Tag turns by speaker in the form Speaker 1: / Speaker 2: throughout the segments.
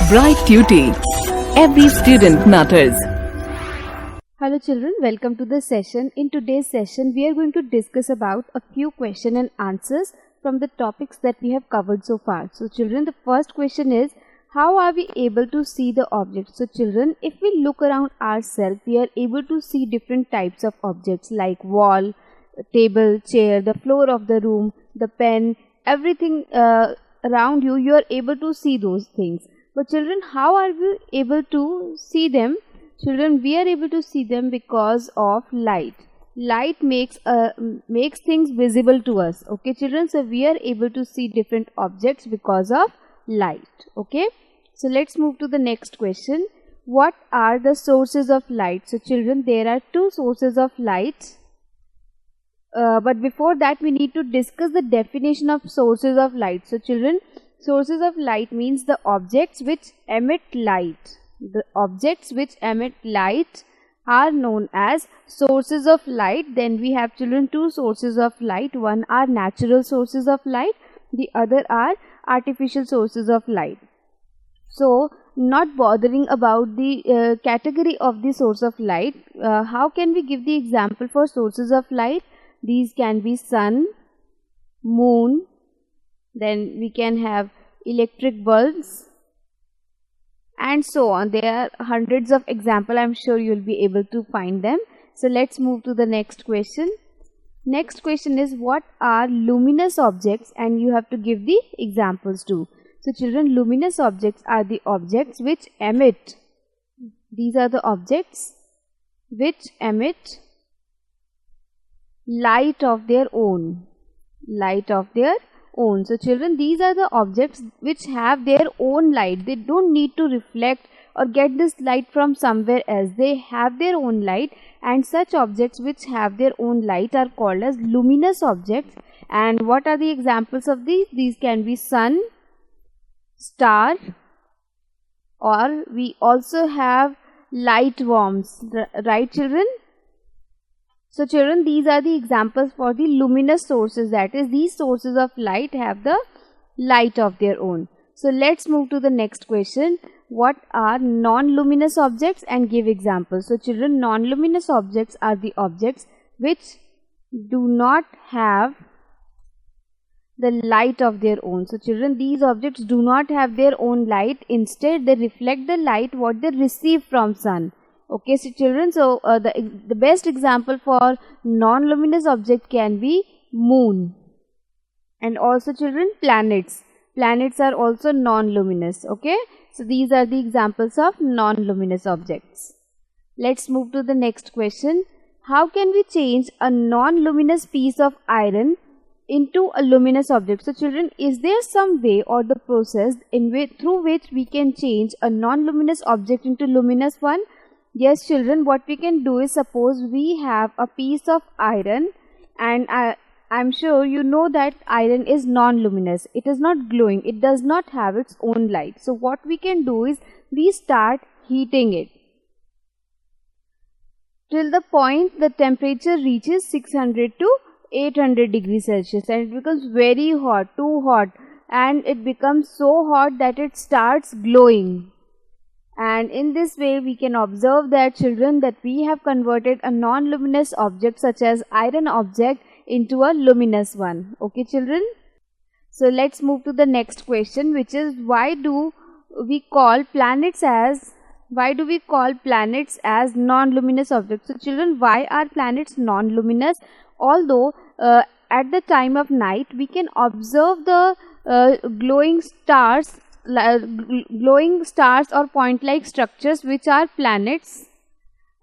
Speaker 1: Bright Tuty. Every student matters.
Speaker 2: Hello children, welcome to the session. In today's session, we are going to discuss about a few question and answers from the topics that we have covered so far. So children, the first question is, how are we able to see the objects? So children, if we look around ourselves, we are able to see different types of objects like wall, table, chair, the floor of the room, the pen, everything around you, you are able to see those things. But children, how are we able to see them? Children, we are able to see them because of light. Light makes things visible to us. Okay children, so we are able to see different objects because of light. Okay, so let's move to the next question. What are the sources of light? So children, there are two sources of light. But before that, we need to discuss the definition of sources of light. So children, sources of light means the objects which emit light. The objects which emit light are known as sources of light. Then we have children two sources of light. One are natural sources of light, the other are artificial sources of light. So not bothering about the category of the source of light, how can we give the example for sources of light? These can be sun, moon, then we can have electric bulbs and so on. There are hundreds of examples. I'm sure you'll be able to find them. So let's move to the next question. Next question is, what are luminous objects? And you have to give the examples too. So children, luminous objects are the objects which emit. These are the objects which emit light of their own. Light of their own. So children, these are the objects which have their own light. They don't need to reflect or get this light from somewhere else. They have their own light, and such objects which have their own light are called as luminous objects. And what are the examples of these? These can be sun, star, or we also have light worms. Right children? So children, these are the examples for the luminous sources, that is, these sources of light have the light of their own. So let's move to the next question. What are non-luminous objects? And give examples. So children, non-luminous objects are the objects which do not have the light of their own. So children, these objects do not have their own light. Instead, they reflect the light what they receive from sun. Okay, so children, so the best example for non-luminous object can be moon. And also children, planets. Planets are also non-luminous. Okay, so these are the examples of non-luminous objects. Let's move to the next question. How can we change a non-luminous piece of iron into a luminous object? So children, is there some way or the process through which we can change a non-luminous object into luminous one? Yes children, what we can do is, suppose we have a piece of iron, and I'm sure you know that iron is non-luminous. It is not glowing. It does not have its own light. So what we can do is, we start heating it till the point the temperature reaches 600 to 800 degrees Celsius, and it becomes very hot, too hot, and it becomes so hot that it starts glowing. And in this way, we can observe that children, that we have converted a non-luminous object such as iron object into a luminous one. Okay children? So let's move to the next question, which is, why do we call planets as non-luminous objects? So children, why are planets non-luminous? Although at the time of night, we can observe the glowing stars or point-like structures which are planets,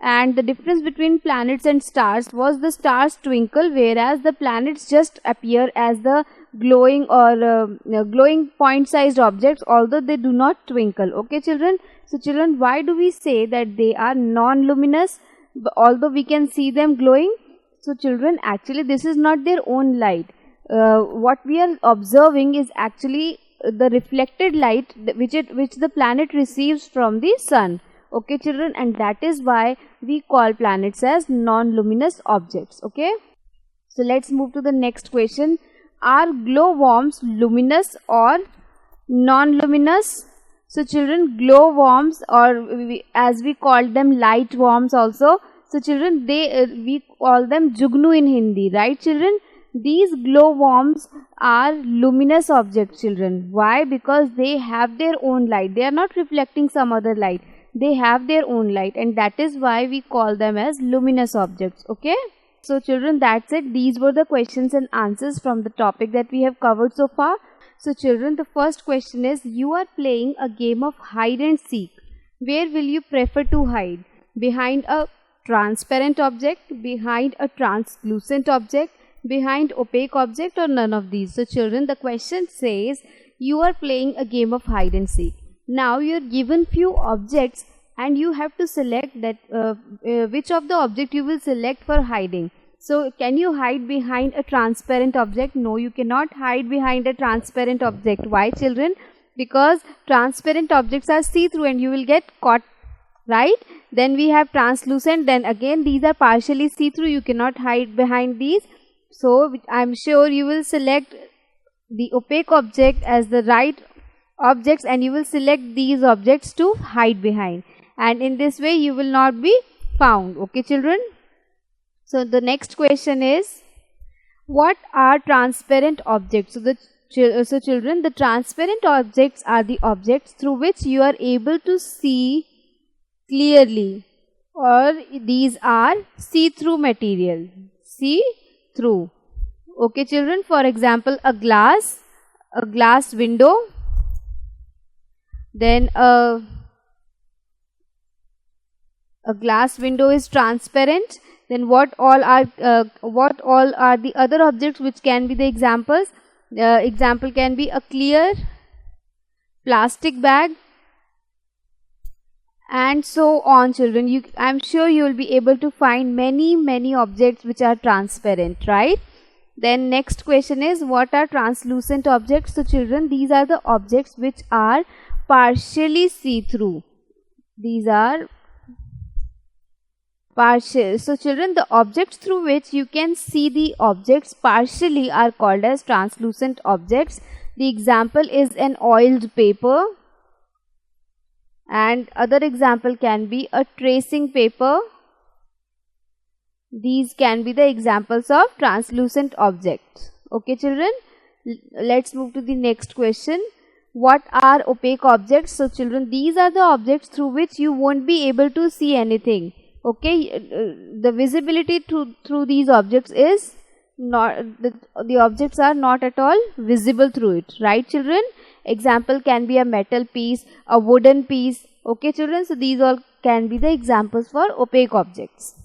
Speaker 2: and the difference between planets and stars was the stars twinkle, whereas the planets just appear as the glowing or glowing point-sized objects, although they do not twinkle. Okay children, so children, why do we say that they are non-luminous although we can see them glowing? So children, actually this is not their own light. What we are observing is actually the reflected light which the planet receives from the sun. Okay children, and that is why we call planets as non-luminous objects. Okay, so let's move to the next question. Are glowworms luminous or non-luminous? So children, glow worms, or as we call them, light worms also. So children, we call them jugnu in Hindi, right children? These glow worms are luminous objects, children. Why? Because they have their own light. They are not reflecting some other light. They have their own light, and that is why we call them as luminous objects. Okay? So children, that's it. These were the questions and answers from the topic that we have covered so far. So children, the first question is, you are playing a game of hide and seek. Where will you prefer to hide? Behind a transparent object, behind a translucent object, behind opaque object, or none of these? So children, the question says you are playing a game of hide and seek. Now you are given few objects and you have to select that which of the object you will select for hiding. So can you hide behind a transparent object? No, you cannot hide behind a transparent object. Why children? Because transparent objects are see-through and you will get caught, right? Then we have translucent, then again these are partially see-through, you cannot hide behind these. So I am sure you will select the opaque object as the right objects and you will select these objects to hide behind, and in this way you will not be found. Okay children? So the next question is, what are transparent objects? So children, the transparent objects are the objects through which you are able to see clearly, or these are see-through material. See-through. Okay children, for example, a glass window, then a glass window is transparent. Then what all are the other objects which can be the examples? Example can be a clear plastic bag, and so on children. I am sure you will be able to find many objects which are transparent, right? Then next question is, what are translucent objects? So children, these are the objects which are partially see-through. These are partial. So children, the objects through which you can see the objects partially are called as translucent objects. The example is an oiled paper, and other example can be a tracing paper. These can be the examples of translucent objects. Okay children, let's move to the next question. What are opaque objects? So children, these are the objects through which you won't be able to see anything. Okay, the visibility through these objects is not, the objects are not at all visible through it, right children? Example can be a metal piece, a wooden piece. Okay children, so these all can be the examples for opaque objects.